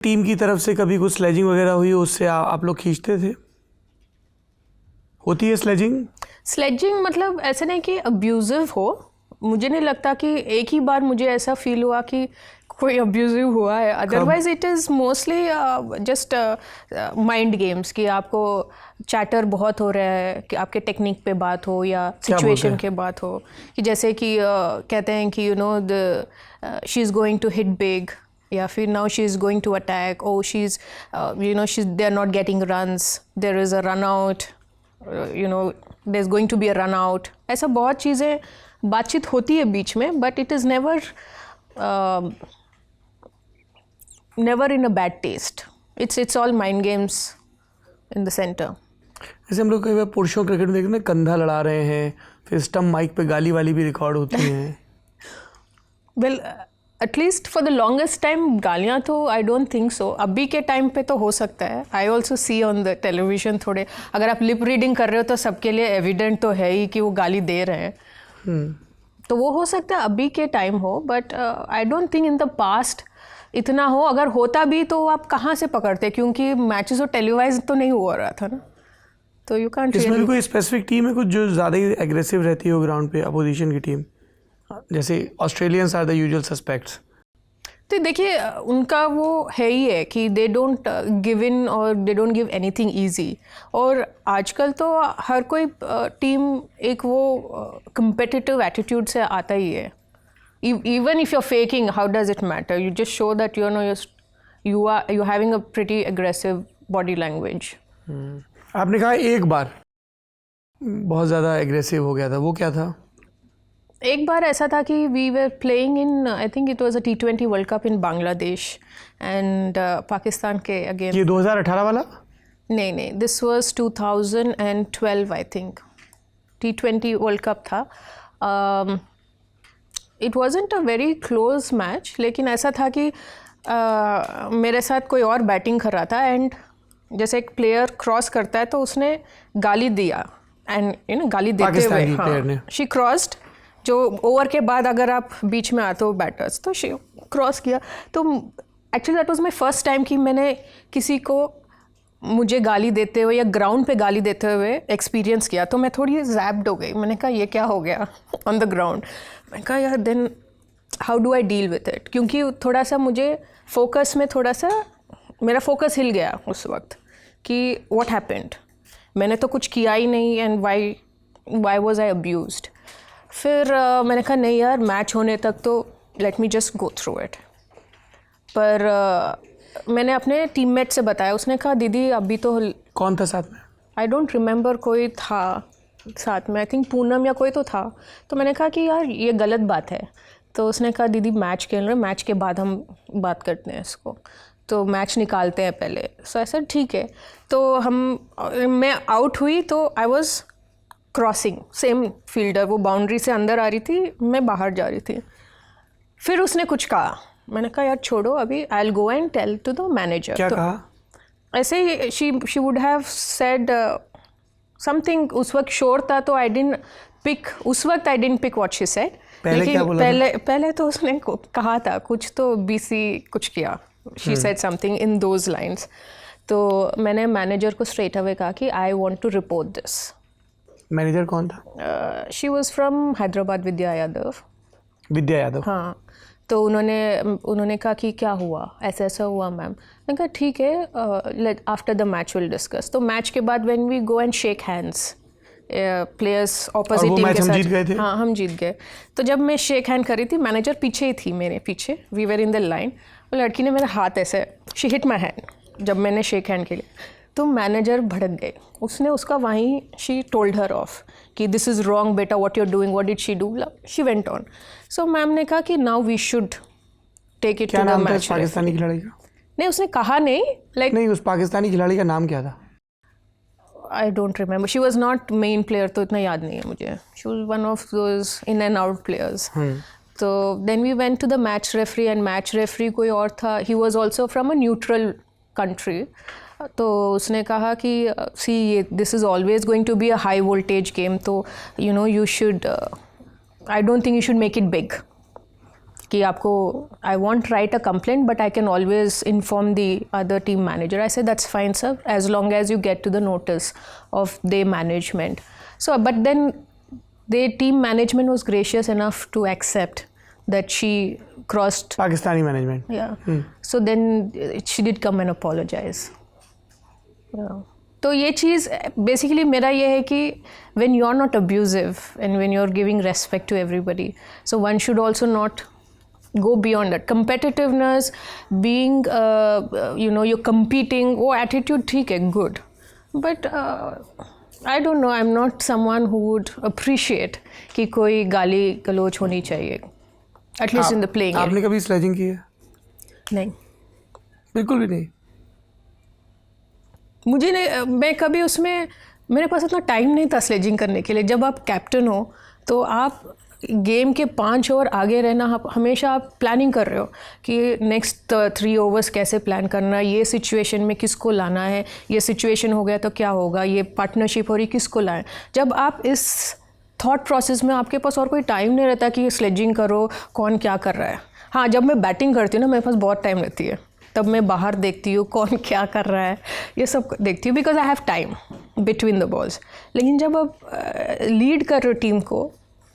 Team की तरफ से कभी कुछ स्लेजिंग वगैरह हुई उससे आप लोग खींचते थे? होती है स्लेजिंग? स्लेजिंग मतलब ऐसा नहीं कि अब्यूजिव हो, मुझे नहीं लगता कि एक ही बार मुझे ऐसा फील हुआ कि कोई अब्यूजिव हुआ है। Otherwise it is mostly just mind games कि आपको चैटर बहुत हो रहा है, कि आपके टेक्निक पे बात हो या सिचुएशन के बात हो, कि जैसे कि कहते हैं कि she is going to hit big, या फिर now she is going to attack, oh she is they are not getting runs, there is a run out, there is going to be a run out. ऐसा बहुत चीज़ें बातचीत होती है बीच में, but it is never in a bad taste. It's all mind games in the center. जैसे हम लोग कई बार पुरुषों क्रिकेट में देखते हैं कंधा लड़ा रहे हैं, फिर स्टम्प माइक पे गाली वाली भी रिकॉर्ड होती हैं। Well, at least for the longest time गालियाँ तो I don't think so. अभी के टाइम पे तो हो सकता है। I also see on the television थोड़े, अगर आप लिप रीडिंग कर रहे हो तो सबके लिए एविडेंट तो है ही कि वो गाली दे रहे हैं। तो वो हो सकता है अभी के टाइम हो, but I don't think in the past इतना हो। अगर होता भी तो आप कहाँ से पकड़ते, क्योंकि मैचेस तो टेलीवाइज तो नहीं हो रहा था ना, तो यू कांट। इसमें भी कोई स्पेसिफिक टीम है कुछ जो ज़्यादा ही एग्रेसिव रहती हो ग्राउंड पे, अपोजिशन की टीम? जैसे Australians are the usual suspects. तो देखिए उनका वो है ही है कि दे डोंट गिव इन और they don't give anything easy. और आजकल तो हर कोई टीम एक वो competitive एटीट्यूड से आता ही है। Even if you're faking, how does it matter? You just show that you're having a pretty aggressive body language. आपने कहा एक बार बहुत ज़्यादा एग्रेसिव हो गया था, वो क्या था? एक बार ऐसा था कि we were playing in, I think it was a T20 World Cup in Bangladesh and Pakistan के against. ये 2018 वाला? नहीं, this was 2012 I think. T20 World Cup था। It wasn't a very close match, लेकिन ऐसा था कि मेरे साथ कोई और बैटिंग कर रहा था, एंड जैसे एक प्लेयर क्रॉस करता है तो उसने गाली दिया, एंड गाली देते हुए शी क्रॉस्ड। जो ओवर के बाद अगर आप बीच में आते हो बैटर्स, तो शी क्रॉस किया। तो actually that was my first time कि मैंने किसी को मुझे गाली देते हुए या ग्राउंड पे गाली देते हुए एक्सपीरियंस किया। तो मैं थोड़ी जैप्ड हो गई, मैंने कहा ये क्या हो गया ऑन द ग्राउंड। मैं कहा यार then how do I deal with it, क्योंकि थोड़ा सा मुझे फोकस में थोड़ा सा मेरा फोकस हिल गया उस वक्त कि व्हाट हैपेंड, मैंने तो कुछ किया ही नहीं, and why was I abused. फिर मैंने कहा नहीं यार, मैच होने तक तो let me just go through it. पर मैंने अपने टीममेट से बताया, उसने कहा दीदी अभी तो। कौन था साथ में? आई डोंट रिमेंबर, कोई था साथ में, आई थिंक पूनम या कोई तो था। तो मैंने कहा कि यार ये गलत बात है। तो उसने कहा दीदी मैच खेल रहे, मैच के बाद हम बात करते हैं इसको, तो मैच निकालते हैं पहले। सो ऐसा ठीक है। तो मैं आउट हुई तो I was crossing same fielder, वो बाउंड्री से अंदर आ रही थी, मैं बाहर जा रही थी। फिर उसने कुछ कहा, मैंने कहा यार छोड़ो, अभी I will go and tell to the manager. क्या कहा? ऐसे ही she would have said something. उस वक्त शोर था तो I didn't pick what she said. पहले तो उसने कहा था कुछ, तो बीसी कुछ किया, she said something in those lines. तो मैंने मैनेजर को स्ट्रेट अवे कहा कि I want to report this. Manager कौन था? She was from Hyderabad, Vidya Yadav. हाँ, तो उन्होंने कहा कि क्या हुआ, ऐसा हुआ मैम। मैंने कहा ठीक है, after the match will discuss. तो मैच के बाद when we go and shake hands players opposite team के साथ, हाँ हम जीत गए। तो जब मैं शेक हैंड कर रही थी, मैनेजर पीछे ही थी, मेरे पीछे, we were in the line. वो लड़की ने मेरा हाथ ऐसे, शी हिट माई हैंड जब मैंने शेक हैंड के लिए। तो मैनेजर भड़क गए, उसने उसका वहीं, शी टोल्ड हर ऑफ कि दिस इज़ रॉन्ग बेटा, what you are doing, what did she do, she went on. So ma'am ने कहा कि now we should take it to the match. Pakistani खिलाड़ी का? नहीं, उसने कहा नहीं, लाइक नहीं, उस पाकिस्तानी खिलाड़ी का नाम क्या था? I don't remember, she was not main player, तो इतना याद नहीं है मुझे। She was one of those in and out players. तो then we went to the match referee, and match referee कोई और था, he was also from a neutral country. तो उसने कहा कि see this is always going to be a high voltage game, तो you should, I don't think you should make it big. कि आपको I want write a complaint but I can always inform the other team manager. I say that's fine sir, as long as you get to the notice of the management. So, but then the team management was gracious enough to accept that she crossed. Pakistani management. Yeah. So then she did come and apologize. Yeah. तो ये चीज़ basically मेरा ये है कि when you are not abusive and when you are giving respect to everybody, so one should also not go beyond that. Competitiveness, being you're competing, वो attitude ठीक है, good, but I don't know, I'm not someone who would appreciate कि कोई गाली गलोच होनी चाहिए, at least in the playing area. आपने कभी स्लेजिंग की है? नहीं, बिल्कुल भी नहीं। मुझे नहीं, मैं कभी उसमें, मेरे पास उतना टाइम नहीं था स्लेजिंग करने के लिए। जब आप कैप्टन हो तो आप गेम के 5 ओवर आगे रहना, आप हमेशा आप प्लानिंग कर रहे हो कि नेक्स्ट 3 ओवर्स कैसे प्लान करना है, ये सिचुएशन में किसको लाना है, ये सिचुएशन हो गया तो क्या होगा, ये पार्टनरशिप हो रही किसको लाएं। जब आप इस थॉट प्रोसेस में, आपके पास और कोई टाइम नहीं रहता कि स्लेजिंग करो कौन क्या कर रहा है। हाँ, जब मैं बैटिंग करती हूँ ना, मेरे पास बहुत टाइम रहती है, तब मैं बाहर देखती हूँ कौन क्या कर रहा है, ये सब देखती हूँ, because I have time between the balls. लेकिन जब आप लीड कर रहे हो टीम को,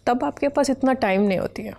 तब आपके पास इतना टाइम नहीं होती है।